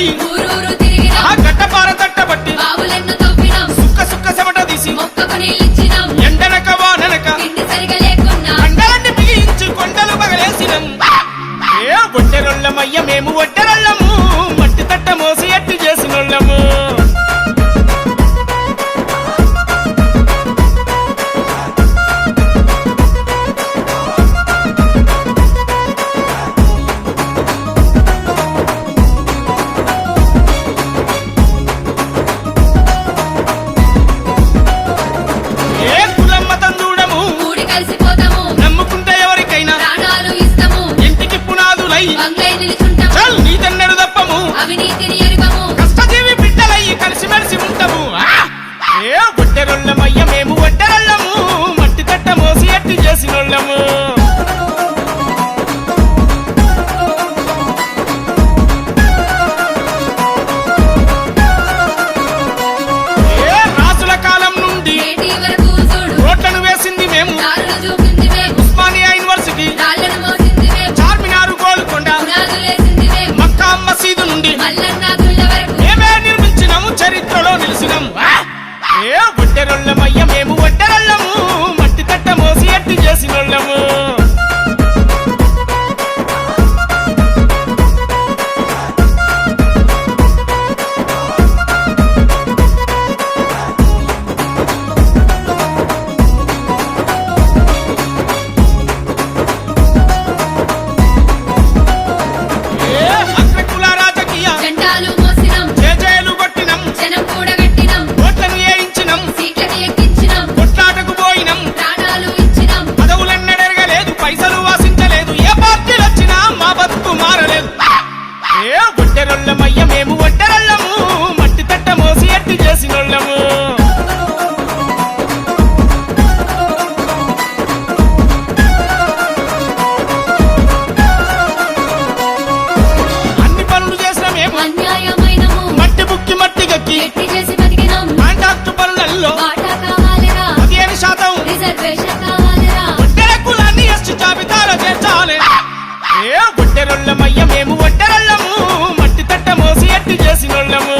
పై ఆ గట్టపార తట్టబట్టి సుక్క సుక్క చెమట తీసి ఎండనక వాననక కండలన్నీ బిగించి కొండలు పగలేసినం ఏ ఒట్టెరొల్లమయ్య మేము ఒట్టెరొల్లము మట్టి తట్ట మోసి ఎట్టి చేసినోళ్ళము నమ్ముకుంటే ఎవరికైనా ఇంటికి పునాదులై చల్ నీతెన్నడు తప్పము కష్టజీవి బిడ్డలయ్యి కలిసిమెలిసి ఉంటాము ఏ ఒట్టెరొల్లమయ్య మేము ఒట్టెరొల్లము మట్టి తట్ట మోసి ఎట్టి చేసినోళ్ళము ఏ రాజుల కాలం నుండి రోడ్లను వేసింది మేము ఉస్మానియా యూనివర్సిటీ చార్మినారు గోల్కొండ మక్కా మసీదు నుండి మేమే నిర్మించినాము చరిత్రలో నిలిచినాము ఏ ఒట్టెరొల్లమయ్య మేము ఒట్టెరొల్లము మట్టి తట్ట మోసి ఎట్టి చేసినోళ్ళము ఏ ఒట్టెరొల్లమయ్య మేము ఒట్టెరొల్లము మట్టి తట్ట మోసి ఎట్టి చేసినోళ్ళము. ఏ ఒట్టెరొల్లమయ్య మేము ఒట్టెరొల్లము మట్టి తట్ట మోసి ఎట్టి చేసినోళ్ళము. ఏ ఒట్టెరొల్లమయ్య మేము ఒట్టెరొల్లము మట్టి తట్ట మోసి ఎట్టి చేసినోళ్ళము. ఏ ఒట్టెరొల్లమయ్య మేము ఒట్టెరొల్లము మట్టి తట్ట మోసి ఎట్టి చేసినోళ్ళము. అన్ని పనులు చేసిన మేము మట్టి బుక్కి మట్టి గక్కి కాంట్రాక్టు పనులలో 15% ఒట్టెర కులాన్ని ఎస్టీ జాబితాలో చేర్చాలి. ఏ ఒట్టెరొల్లమయ్య మేము ఒట్టెరొల్లము మట్టి తట్ట మోసి ఎట్టి చేసినోళ్ళము.